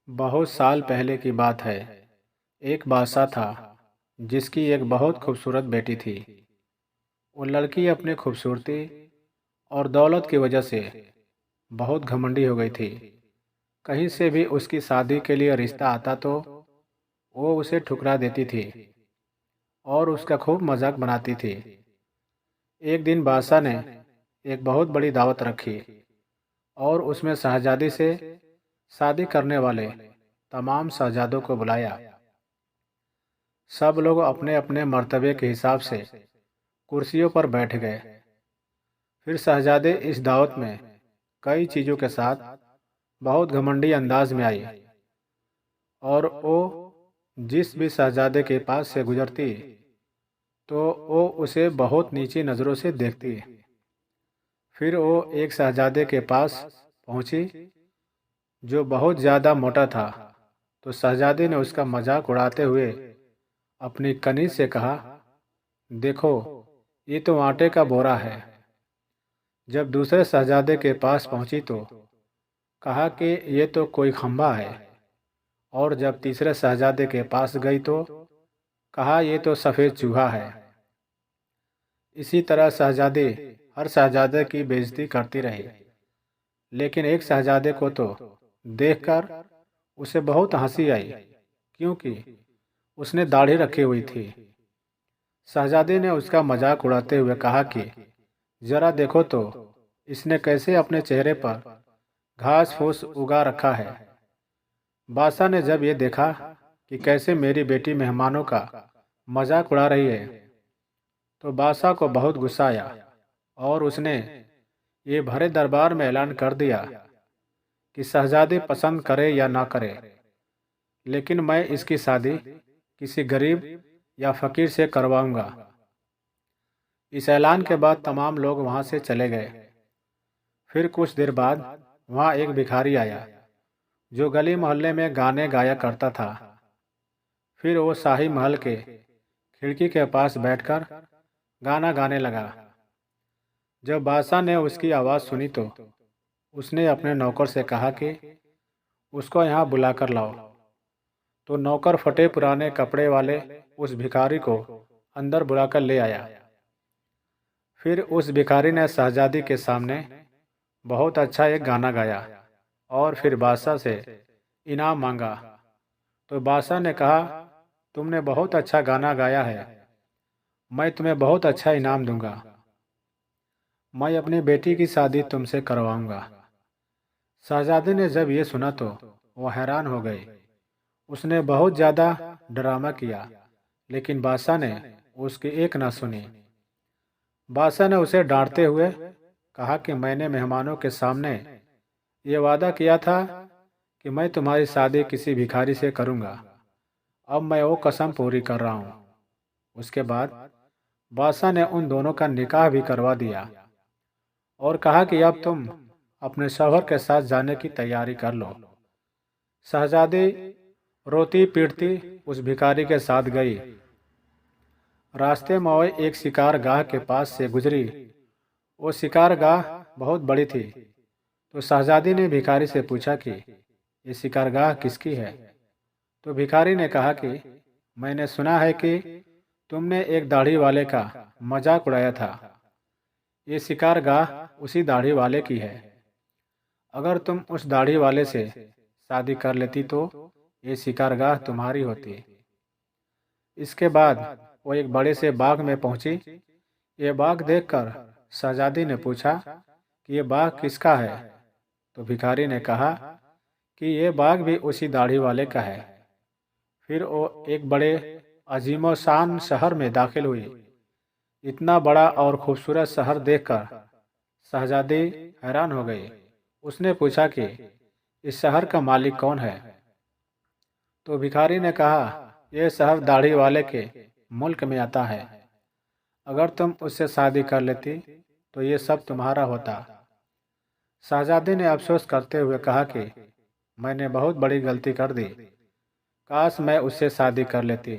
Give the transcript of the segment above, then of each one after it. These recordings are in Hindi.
बहुत साल पहले की बात है। एक बादशाह था जिसकी एक बहुत खूबसूरत बेटी थी। वो लड़की अपनी खूबसूरती और दौलत की वजह से बहुत घमंडी हो गई थी। कहीं से भी उसकी शादी के लिए रिश्ता आता तो वो उसे ठुकरा देती थी और उसका खूब मजाक बनाती थी। एक दिन बादशाह ने एक बहुत बड़ी दावत रखी और उसमें शहजादी से शादी करने वाले तमाम शहजादों को बुलाया। सब लोग अपने अपने मर्तबे के हिसाब से कुर्सियों पर बैठ गए। फिर शहजादे इस दावत में कई चीज़ों के साथ बहुत घमंडी अंदाज में आई और वो जिस भी शहजादे के पास से गुजरती तो वो उसे बहुत नीची नज़रों से देखती। फिर वो एक शहजादे के पास पहुंची जो बहुत ज़्यादा मोटा था। तो शहजादे ने उसका मजाक उड़ाते हुए अपनी कनीज से कहा, देखो, ये तो आटे का बोरा है। जब दूसरे शहजादे के पास पहुंची तो कहा कि ये तो कोई खंभा है। और जब तीसरे शहजादे के पास गई तो कहा, ये तो सफ़ेद चूहा है। इसी तरह शहजादी हर शहजादे की बेइज्जती करती रही। लेकिन एक शहजादे को तो देखकर उसे बहुत हंसी आई, क्योंकि उसने दाढ़ी रखी हुई थी। शहजादे ने उसका मजाक उड़ाते हुए कहा कि जरा देखो तो इसने कैसे अपने चेहरे पर घास फूस उगा रखा है। बादशाह ने जब ये देखा कि कैसे मेरी बेटी मेहमानों का मजाक उड़ा रही है तो बादशाह को बहुत गुस्सा आया और उसने ये भरे दरबार में ऐलान कर दिया कि शहजादी पसंद करे या ना करे, लेकिन मैं इसकी शादी किसी गरीब या फकीर से करवाऊंगा। इस ऐलान के बाद तमाम लोग वहां से चले गए। फिर कुछ देर बाद वहां एक भिखारी आया जो गली मोहल्ले में गाने गाया करता था। फिर वो शाही महल के खिड़की के पास बैठकर गाना गाने लगा। जब बादशाह ने उसकी आवाज़ सुनी तो उसने अपने नौकर से कहा कि उसको यहाँ बुलाकर लाओ। तो नौकर फटे पुराने कपड़े वाले उस भिखारी को अंदर बुलाकर ले आया। फिर उस भिखारी ने शहजादी के सामने बहुत अच्छा एक गाना गाया और फिर बादशाह से इनाम मांगा। तो बादशाह ने कहा, तुमने बहुत अच्छा गाना गाया है, मैं तुम्हें बहुत अच्छा इनाम दूंगा। मैं अपनी बेटी की शादी तुमसे करवाऊंगा। शहजादी ने जब ये सुना तो वह हैरान हो गई। उसने बहुत ज़्यादा ड्रामा किया, लेकिन बादशाह ने उसकी एक ना सुनी। बादशाह ने उसे डांटते हुए कहा कि मैंने मेहमानों के सामने ये वादा किया था कि मैं तुम्हारी शादी किसी भिखारी से करूंगा। अब मैं वो कसम पूरी कर रहा हूँ। उसके बाद बादशाह ने उन दोनों का निकाह भी करवा दिया और कहा कि अब तुम अपने शौहर के साथ जाने की तैयारी कर लो। शहजादी रोती पीटती उस भिखारी के साथ गई। रास्ते में वो एक शिकार गाह के पास से गुजरी। वो शिकार गाह बहुत बड़ी थी। तो शहजादी ने भिखारी से पूछा कि ये शिकारगाह किसकी है। तो भिखारी ने कहा कि मैंने सुना है कि तुमने एक दाढ़ी वाले का मजाक उड़ाया था। ये शिकारगाह उसी दाढ़ी वाले की है। अगर तुम उस दाढ़ी वाले से शादी कर लेती तो ये शिकारगाह तुम्हारी होती। इसके बाद वो एक बड़े से बाग में पहुंची। ये बाग देखकर शहजादी ने पूछा कि ये बाग किसका है। तो भिखारी ने कहा कि ये बाग भी उसी दाढ़ी वाले का है। फिर वो एक बड़े अजीमो शान शहर में दाखिल हुई। इतना बड़ा और खूबसूरत शहर देखकर शहजादी हैरान हो गई। उसने पूछा कि इस शहर का मालिक कौन है। तो भिखारी ने कहा, यह शहर दाढ़ी वाले के मुल्क में आता है। अगर तुम उससे शादी कर लेती तो ये सब तुम्हारा होता। शहजादी ने अफसोस करते हुए कहा कि मैंने बहुत बड़ी गलती कर दी, काश मैं उससे शादी कर लेती।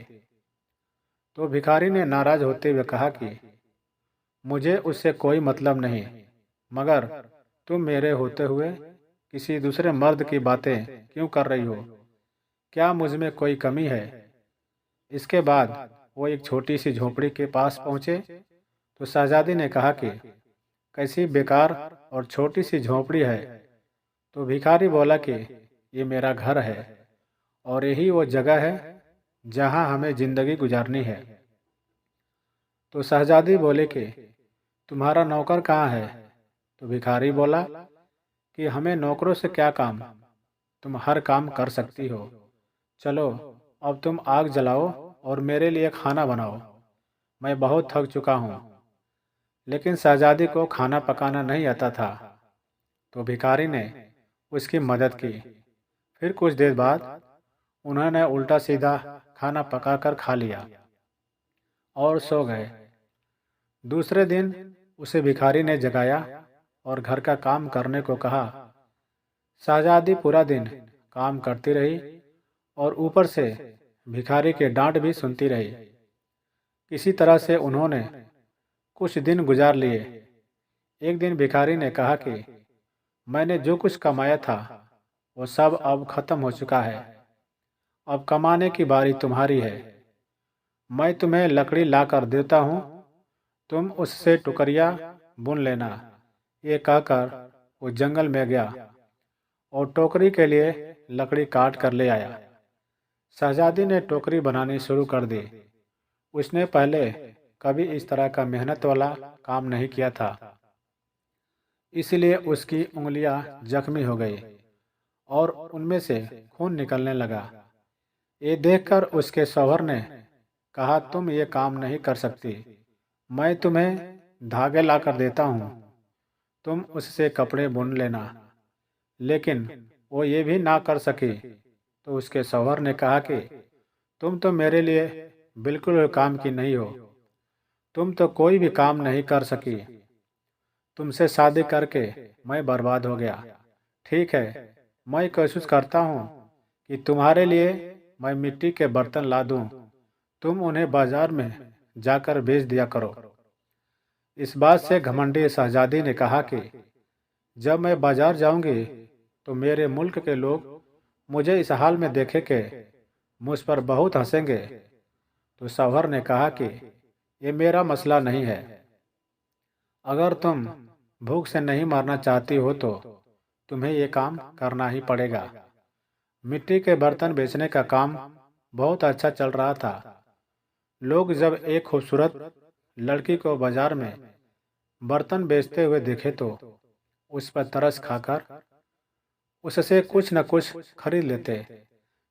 तो भिखारी ने नाराज होते हुए कहा कि मुझे उससे कोई मतलब नहीं, मगर तुम मेरे होते हुए किसी दूसरे मर्द की बातें क्यों कर रही हो। क्या मुझ में कोई कमी है? इसके बाद वो एक छोटी सी झोपड़ी के पास पहुंचे तो शहजादी ने कहा कि कैसी बेकार और छोटी सी झोपड़ी है। तो भिखारी बोला कि ये मेरा घर है और यही वो जगह है जहां हमें जिंदगी गुजारनी है। तो शहजादी बोले कि तुम्हारा नौकर कहाँ है? तो भिखारी बोला कि हमें नौकरों से क्या काम, तुम हर काम कर सकती हो। चलो अब तुम आग जलाओ और मेरे लिए खाना बनाओ, मैं बहुत थक चुका हूँ। लेकिन शहजादी को खाना पकाना नहीं आता था, तो भिखारी ने उसकी मदद की। फिर कुछ देर बाद उन्होंने उल्टा सीधा खाना पकाकर खा लिया और सो गए। दूसरे दिन उसे भिखारी ने जगाया और घर का काम करने को कहा। शहजादी पूरा दिन काम करती रही और ऊपर से भिखारी के डांट भी सुनती रही। किसी तरह से उन्होंने कुछ दिन गुजार लिए। एक दिन भिखारी ने कहा कि मैंने जो कुछ कमाया था वो सब अब खत्म हो चुका है। अब कमाने की बारी तुम्हारी है। मैं तुम्हें लकड़ी ला कर देता हूँ, तुम उससे टुकड़ियाँ बुन लेना। ये कहकर वो जंगल में गया और टोकरी के लिए लकड़ी काट कर ले आया। शहजादी ने टोकरी बनानी शुरू कर दी। उसने पहले कभी इस तरह का मेहनत वाला काम नहीं किया था, इसलिए उसकी उंगलियां जख्मी हो गई और उनमें से खून निकलने लगा। ये देखकर उसके शौहर ने कहा, तुम ये काम नहीं कर सकती, मैं तुम्हें धागे लाकर देता हूँ, तुम उससे कपड़े बुन लेना। लेकिन वो ये भी ना कर सकी। तो उसके शौहर ने कहा कि तुम तो मेरे लिए बिल्कुल काम की नहीं हो, तुम तो कोई भी काम नहीं कर सकी। तुमसे शादी करके मैं बर्बाद हो गया। ठीक है, मैं कोशिश करता हूँ कि तुम्हारे लिए मैं मिट्टी के बर्तन ला दूँ, तुम उन्हें बाजार में जाकर बेच दिया करो। इस बात से घमंडी शहजादी ने कहा कि जब मैं बाजार जाऊंगी तो मेरे मुल्क के लोग मुझे इस हाल में देखे के मुझ पर बहुत हंसेंगे। तो शौहर ने कहा कि ये मेरा मसला नहीं है, अगर तुम भूख से नहीं मरना चाहती हो तो तुम्हें ये काम करना ही पड़ेगा। मिट्टी के बर्तन बेचने का काम बहुत अच्छा चल रहा था। लोग जब एक खूबसूरत लड़की को बाजार में बर्तन बेचते हुए देखे तो उस पर तरस खाकर उससे कुछ न कुछ खरीद लेते।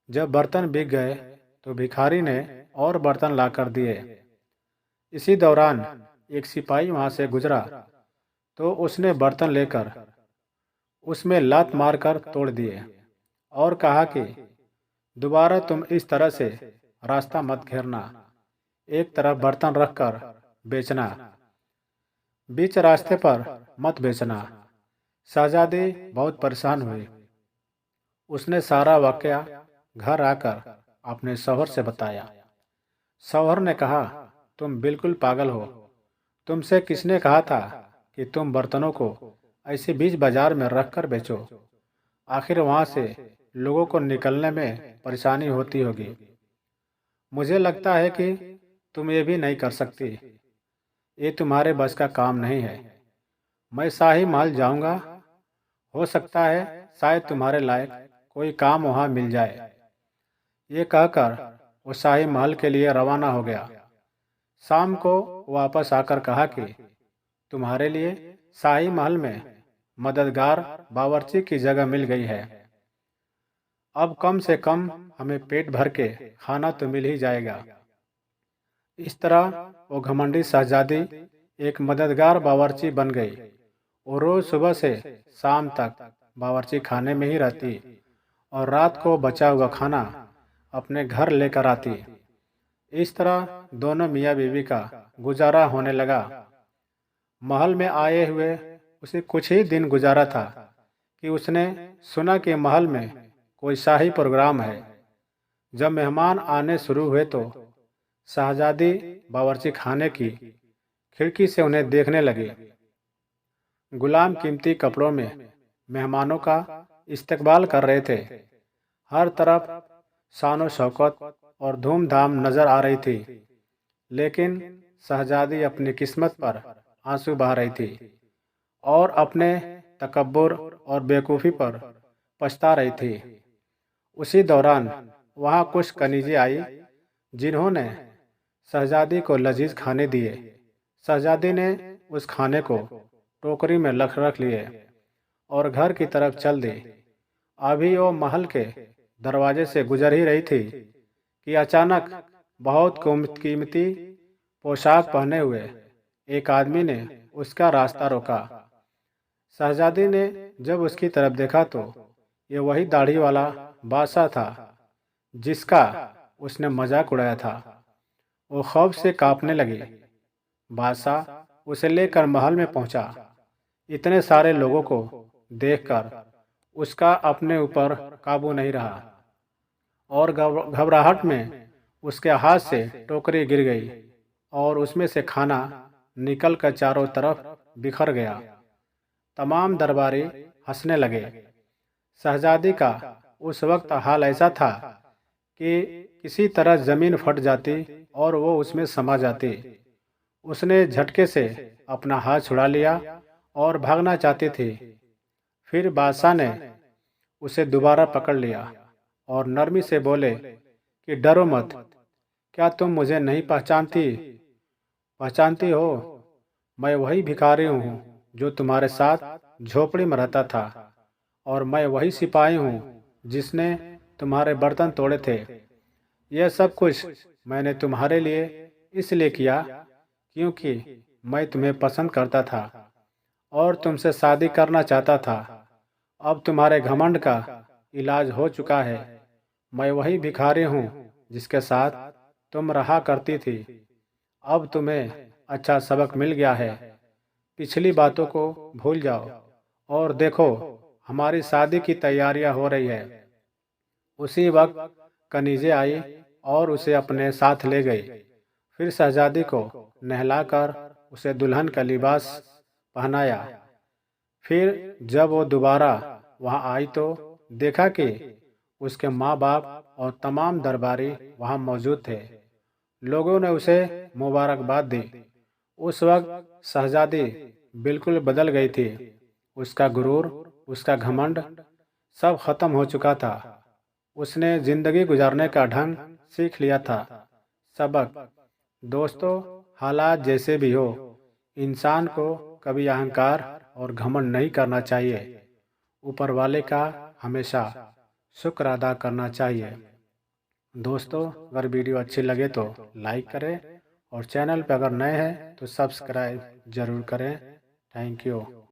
जब बर्तन बिक गए तो भिखारी ने और बर्तन लाकर दिए। इसी दौरान एक सिपाही वहां से गुजरा तो उसने बर्तन लेकर उसमें लात मारकर तोड़ दिए और कहा कि दोबारा तुम इस तरह से रास्ता मत घेरना, एक तरफ बर्तन रखकर बेचना, बीच रास्ते पर मत बेचना। शहजादी बहुत परेशान हुई। उसने सारा वाकया घर आकर अपने शौहर से बताया। शौहर ने कहा, तुम बिल्कुल पागल हो, तुमसे किसने कहा था कि तुम बर्तनों को ऐसे बीच बाजार में रखकर बेचो? आखिर वहां से लोगों को निकलने में परेशानी होती होगी। मुझे लगता है कि तुम ये भी नहीं कर सकती, ये तुम्हारे बस का काम नहीं है। मैं शाही महल जाऊंगा, हो सकता है शायद तुम्हारे लायक कोई काम वहां मिल जाए। ये कहकर वो शाही महल के लिए रवाना हो गया। शाम को वापस आकर कहा कि तुम्हारे लिए शाही महल में मददगार बावर्ची की जगह मिल गई है। अब कम से कम हमें पेट भर के खाना तो मिल ही जाएगा। इस तरह वो घमंडी शहजादी एक मददगार बावर्ची बन गई। वो रोज सुबह से शाम तक बावर्ची खाने में ही रहती और रात को बचा हुआ खाना अपने घर लेकर आती। इस तरह दोनों मियाँ बीवी का गुजारा होने लगा। महल में आए हुए उसे कुछ ही दिन गुजारा था कि उसने सुना कि महल में कोई शाही प्रोग्राम है। जब मेहमान आने शुरू हुए तो शहजादी बावर्ची खाने की खिड़की से उन्हें देखने लगी। गुलाम कीमती कपड़ों में मेहमानों का इस्तकबाल कर रहे थे। हर तरफ शान शौकत और धूमधाम नजर आ रही थी, लेकिन शहजादी अपनी किस्मत पर आंसू बहा रही थी और अपने तकब्बुर और बेवकूफ़ी पर पछता रही थी। उसी दौरान वहाँ कुछ कनीज़ें आई जिन्होंने शहजादी को लजीज खाने दिए। शहजादी ने उस खाने को टोकरी में रख लिए और घर की तरफ चल दी। अभी वो महल के दरवाजे से गुजर ही रही थी कि अचानक बहुत कीमती पोशाक पहने हुए एक आदमी ने उसका रास्ता रोका। शहजादी ने जब उसकी तरफ देखा तो ये वही दाढ़ी वाला बादशाह था जिसका उसने मजाक उड़ाया था। वो खौफ से कांपने लगी। बादशाह उसे लेकर महल में पहुंचा। इतने सारे लोगों को देखकर उसका अपने ऊपर काबू नहीं रहा और घबराहट में उसके हाथ से टोकरी गिर गई और उसमें से खाना निकलकर चारों तरफ बिखर गया। तमाम दरबारी हंसने लगे। शहजादी का उस वक्त हाल ऐसा था कि किसी तरह जमीन फट जाती और वो उसमें समा जाती। उसने झटके से अपना हाथ छुड़ा लिया और भागना चाहती थी। फिर बादशाह ने उसे दोबारा पकड़ लिया और नरमी से बोले कि डरो मत। क्या तुम मुझे नहीं पहचानती हो? मैं वही भिखारी हूँ जो तुम्हारे साथ झोपड़ी में रहता था, और मैं वही सिपाही हूँ जिसने तुम्हारे बर्तन तोड़े थे। यह सब कुछ मैंने तुम्हारे लिए इसलिए किया क्योंकि मैं तुम्हें पसंद करता था और तुमसे शादी करना चाहता था। अब तुम्हारे घमंड का इलाज हो चुका है। मैं वही भिखारी हूँ जिसके साथ तुम रहा करती थी। अब तुम्हें अच्छा सबक मिल गया है। पिछली बातों को भूल जाओ और देखो, हमारी शादी की तैयारियां हो रही है। उसी वक्त कनीज़ें आई और उसे अपने साथ ले गई। फिर शहजादी को नहलाकर उसे दुल्हन का लिबास पहनाया। फिर जब वो दोबारा वहाँ आई तो देखा कि उसके माँ बाप और तमाम दरबारी वहाँ मौजूद थे। लोगों ने उसे मुबारकबाद दी। उस वक्त शहजादी बिल्कुल बदल गई थी। उसका गुरूर, उसका घमंड सब खत्म हो चुका था। उसने जिंदगी गुजारने का ढंग सीख लिया था। सबक: दोस्तों, हालात जैसे भी हो, इंसान को कभी अहंकार और घमंड नहीं करना चाहिए। ऊपर वाले का हमेशा शुक्र अदा करना चाहिए। दोस्तों, अगर वीडियो अच्छी लगे तो लाइक करें और चैनल पर अगर नए हैं तो सब्सक्राइब जरूर करें। Thank you.